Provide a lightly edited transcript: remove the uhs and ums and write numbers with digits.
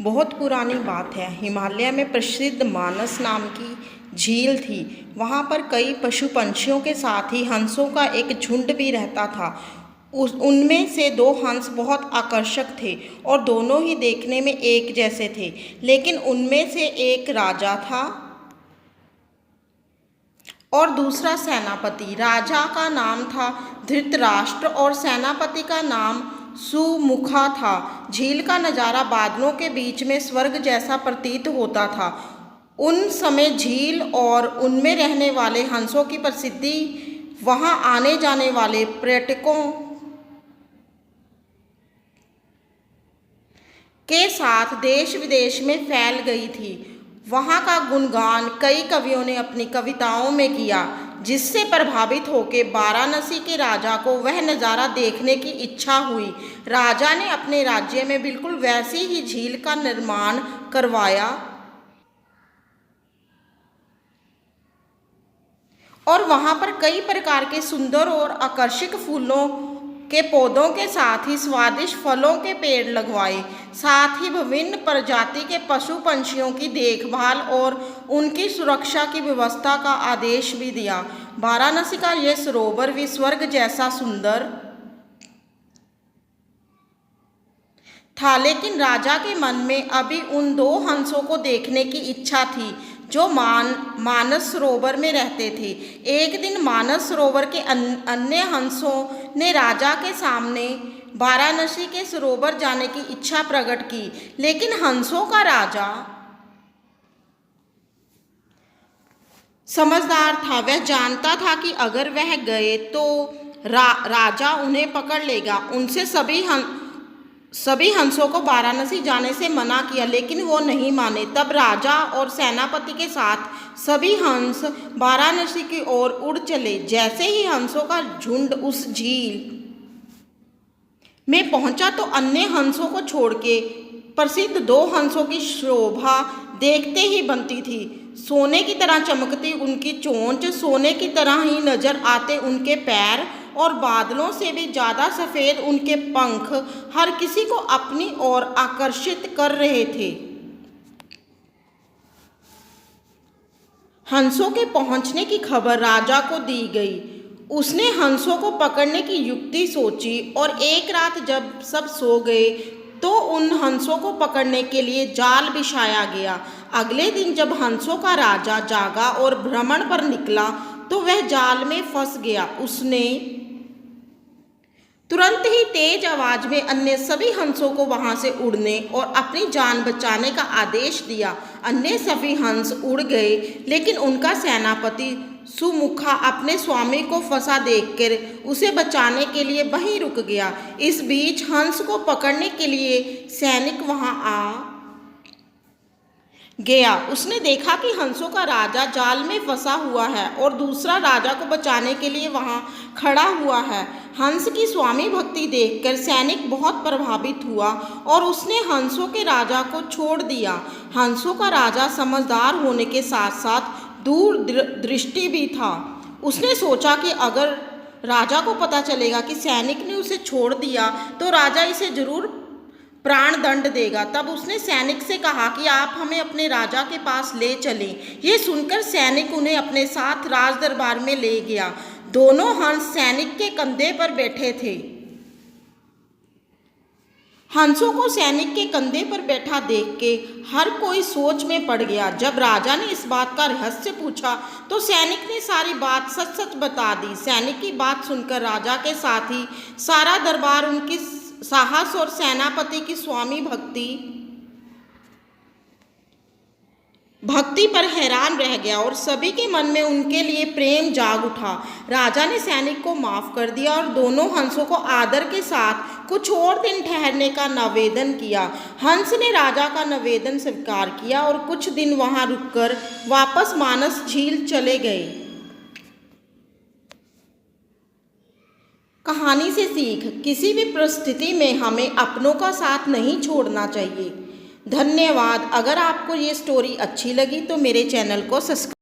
बहुत पुरानी बात है। हिमालय में प्रसिद्ध मानस नाम की झील थी। वहाँ पर कई पशु पंछियों के साथ ही हंसों का एक झुंड भी रहता था। उनमें से दो हंस बहुत आकर्षक थे और दोनों ही देखने में एक जैसे थे। लेकिन उनमें से एक राजा था और दूसरा सेनापति। राजा का नाम था धृतराष्ट्र और सेनापति का नाम सुमुखा था। झील का नज़ारा बादलों के बीच में स्वर्ग जैसा प्रतीत होता था। उन समय झील और उनमें रहने वाले हंसों की प्रसिद्धि वहां आने जाने वाले पर्यटकों के साथ देश विदेश में फैल गई थी। वहाँ का गुणगान कई कवियों ने अपनी कविताओं में किया, जिससे प्रभावित होकर वाराणसी के राजा को वह नज़ारा देखने की इच्छा हुई। राजा ने अपने राज्य में बिल्कुल वैसी ही झील का निर्माण करवाया और वहाँ पर कई प्रकार के सुंदर और आकर्षक फूलों के पौधों के साथ ही स्वादिष्ट फलों के पेड़ लगवाए। साथ ही विभिन्न प्रजाति के पशु पंछियों की देखभाल और उनकी सुरक्षा की व्यवस्था का आदेश भी दिया। वाराणसी का यह सरोवर भी स्वर्ग जैसा सुंदर था। लेकिन राजा के मन में अभी उन दो हंसों को देखने की इच्छा थी जो मानस सरोवर में रहते थे। एक दिन मानस सरोवर के अन्य हंसों ने राजा के सामने वाराणसी के सरोवर जाने की इच्छा प्रकट की। लेकिन हंसों का राजा समझदार था। वह जानता था कि अगर वह गए तो राजा उन्हें पकड़ लेगा। उनसे सभी हंसों को वाराणसी जाने से मना किया, लेकिन वो नहीं माने। तब राजा और सेनापति के साथ सभी हंस वाराणसी की ओर उड़ चले। जैसे ही हंसों का झुंड उस झील में पहुंचा तो अन्य हंसों को छोड़ के प्रसिद्ध दो हंसों की शोभा देखते ही बनती थी। सोने की तरह चमकती उनकी चोंच, सोने की तरह ही नजर आते उनके पैर और बादलों से भी ज़्यादा सफ़ेद उनके पंख हर किसी को अपनी ओर आकर्षित कर रहे थे। हंसों के पहुंचने की खबर राजा को दी गई। उसने हंसों को पकड़ने की युक्ति सोची और एक रात जब सब सो गए तो उन हंसों को पकड़ने के लिए जाल बिछाया गया। अगले दिन जब हंसों का राजा जागा और भ्रमण पर निकला तो वह जाल में फंस गया। उसने तुरंत ही तेज आवाज में अन्य सभी हंसों को वहां से उड़ने और अपनी जान बचाने का आदेश दिया। अन्य सभी हंस उड़ गए, लेकिन उनका सेनापति सुमुखा अपने स्वामी को फंसा देखकर उसे बचाने के लिए वहीं रुक गया। इस बीच हंस को पकड़ने के लिए सैनिक वहां आ गया। उसने देखा कि हंसों का राजा जाल में फंसा हुआ है और दूसरा राजा को बचाने के लिए वहां खड़ा हुआ है। हंस की स्वामी भक्ति देखकर सैनिक बहुत प्रभावित हुआ और उसने हंसों के राजा को छोड़ दिया। हंसों का राजा समझदार होने के साथ साथ दूरदृष्टि भी था। उसने सोचा कि अगर राजा को पता चलेगा कि सैनिक ने उसे छोड़ दिया तो राजा इसे जरूर प्राण दंड देगा। तब उसने सैनिक से कहा कि आप हमें अपने राजा के पास ले चलें। ये सुनकर सैनिक उन्हें अपने साथ राज दरबार में ले गया। दोनों हंस सैनिक के कंधे पर बैठे थे। हंसों को सैनिक के कंधे पर बैठा देख के हर कोई सोच में पड़ गया। जब राजा ने इस बात का रहस्य पूछा तो सैनिक ने सारी बात सच सच बता दी। सैनिक की बात सुनकर राजा के साथ ही सारा दरबार उनकी साहस और सेनापति की स्वामी भक्ति पर हैरान रह गया और सभी के मन में उनके लिए प्रेम जाग उठा। राजा ने सैनिक को माफ कर दिया और दोनों हंसों को आदर के साथ कुछ और दिन ठहरने का निवेदन किया। हंस ने राजा का निवेदन स्वीकार किया और कुछ दिन वहां रुककर वापस मानस झील चले गए। कहानी से सीख, किसी भी परिस्थिति में हमें अपनों का साथ नहीं छोड़ना चाहिए। धन्यवाद। अगर आपको ये स्टोरी अच्छी लगी तो मेरे चैनल को सब्सक्राइब